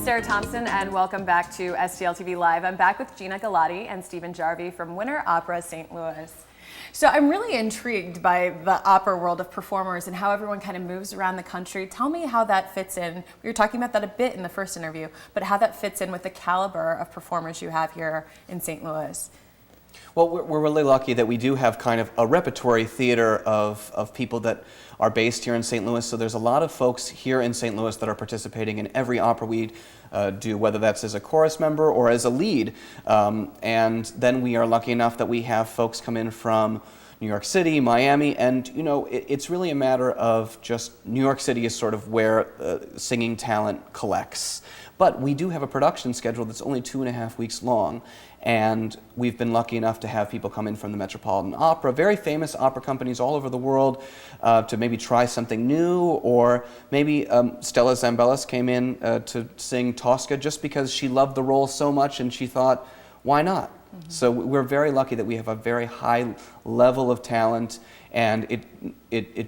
Sarah Thompson, and welcome back to STL TV Live. I'm back with Gina, Galati, and Stephen Jarvi from Winter Opera St. Louis. So I'm really intrigued by the opera world of performers and how everyone kind of moves around the country. Tell me how that fits in. We were talking about that a bit in the first interview, but how that fits in with the caliber of performers you have here in St. Louis. Well, we're really lucky that we do have kind of a repertory theater of people that are based here in St. Louis. So there's a lot of folks here in St. Louis that are participating in every opera we do, whether that's as a chorus member or as a lead. And then we are lucky enough that we have folks come in from New York City, Miami, and you know, it's really a matter of just New York City is sort of where singing talent collects. But we do have a production schedule that's only 2.5 weeks long, and we've been lucky enough to have people come in from the Metropolitan Opera, very famous opera companies all over the world, to maybe try something new, or maybe Stella Zambellis came in to sing Tosca just because she loved the role so much and she thought, why not? Mm-hmm. So we're very lucky that we have a very high level of talent, and it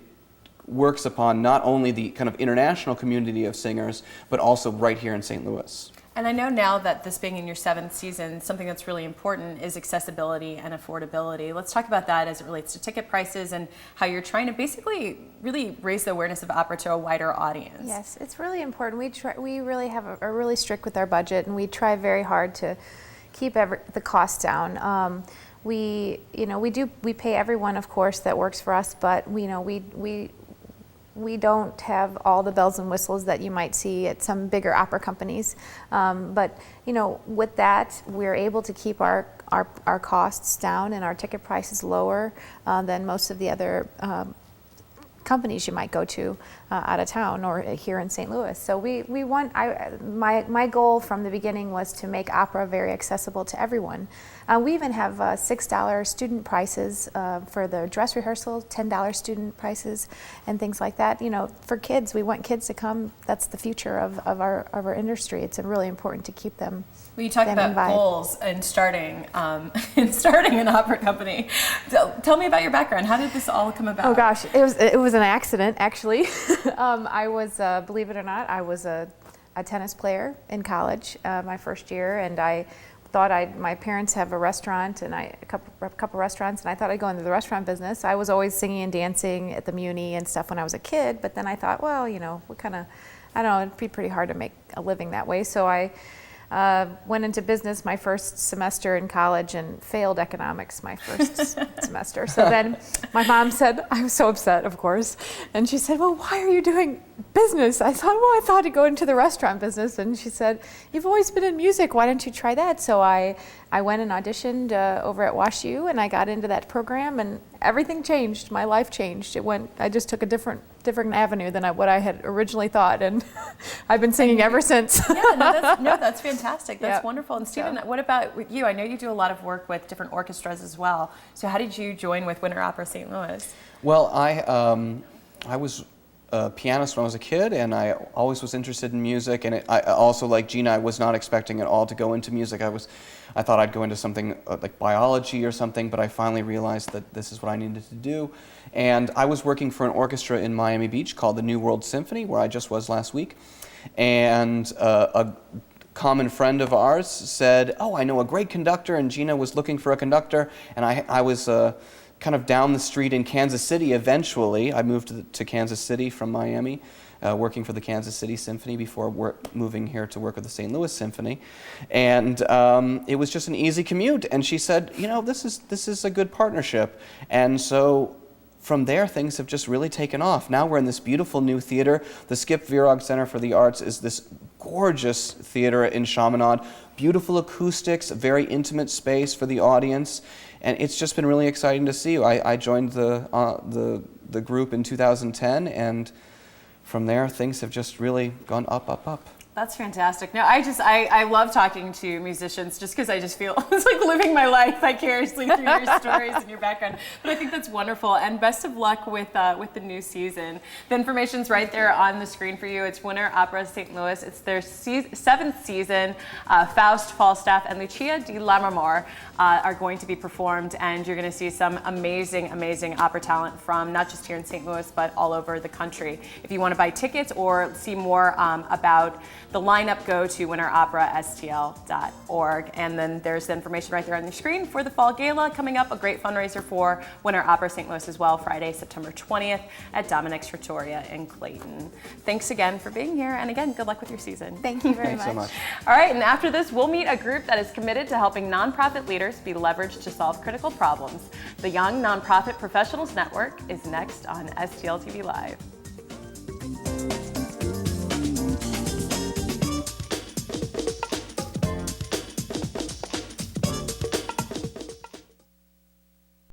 works upon not only the kind of international community of singers, but also right here in St. Louis. And I know now that this being in your 7th season, something that's really important is accessibility and affordability. Let's talk about that as it relates to ticket prices and how you're trying to basically really raise the awareness of opera to a wider audience. Yes, it's really important. We really are really strict with our budget, and we try very hard to keep the costs down. We pay everyone, of course, that works for us, but we don't have all the bells and whistles that you might see at some bigger opera companies. But with that, we're able to keep our costs down and our ticket prices lower than most of the other companies you might go to out of town or here in St. Louis. So my goal from the beginning was to make opera very accessible to everyone. We even have $6 student prices for the dress rehearsal, $10 student prices, and things like that. For kids, we want kids to come. That's the future of our industry. It's really important to keep them. Well, you talk about goals and starting an opera company. Tell me about your background. How did this all come about? Oh gosh, it was an accident actually. I was, believe it or not, I was a tennis player in college my first year, and I thought my parents have a restaurant and a couple restaurants, and I thought I'd go into the restaurant business. I was always singing and dancing at the Muni and stuff when I was a kid, but then I thought, well, I don't know, it'd be pretty hard to make a living that way. So I went into business my first semester in college and failed economics my first semester. So then my mom said, I was so upset, of course, and she said, well, why are you doing business? I thought I'd go into the restaurant business, and she said, you've always been in music, why don't you try that? So I went and auditioned over at WashU, and I got into that program, and everything changed. My life changed. I just took a different avenue than what I had originally thought, and I've been singing ever since. Yeah, that's fantastic. That's wonderful. And Stephen, what about you? I know you do a lot of work with different orchestras as well. So how did you join with Winter Opera St. Louis? Well, I was a pianist when I was a kid, and I always was interested in music, and I also, like Gina, I was not expecting at all to go into music. I thought I'd go into something like biology or something, but I finally realized that this is what I needed to do. And I was working for an orchestra in Miami Beach called the New World Symphony, where I just was last week, and a common friend of ours said, oh, I know a great conductor, and Gina was looking for a conductor, and I was kind of down the street in Kansas City eventually. I moved to Kansas City from Miami, working for the Kansas City Symphony before moving here to work with the St. Louis Symphony. And it was just an easy commute. And she said, this is a good partnership. And so from there, things have just really taken off. Now we're in this beautiful new theater. The Skip Viragh Center for the Arts is this gorgeous theater in Chaminade. Beautiful acoustics, a very intimate space for the audience. And it's just been really exciting to see. I joined the group in 2010, and from there things have just really gone up, up, up. That's fantastic. No, I love talking to musicians just because I just feel it's like living my life vicariously through your stories and your background. But I think that's wonderful, and best of luck with the new season. The information's right there on the screen for you. It's Winter Opera St. Louis. It's their 7th season. Faust, Falstaff, and Lucia di Lammermoor are going to be performed, and you're going to see some amazing, amazing opera talent from not just here in St. Louis, but all over the country. If you want to buy tickets or see more about the lineup, go to winteropera.stl.org. And then there's the information right there on the screen for the Fall Gala coming up, a great fundraiser for Winter Opera St. Louis as well, Friday, September 20th at Dominic's Trattoria in Clayton. Thanks again for being here, and again, good luck with your season. Thank you very Thanks so much. All right, and after this, we'll meet a group that is committed to helping nonprofit leaders be leveraged to solve critical problems. The Young Nonprofit Professionals Network is next on STL TV Live.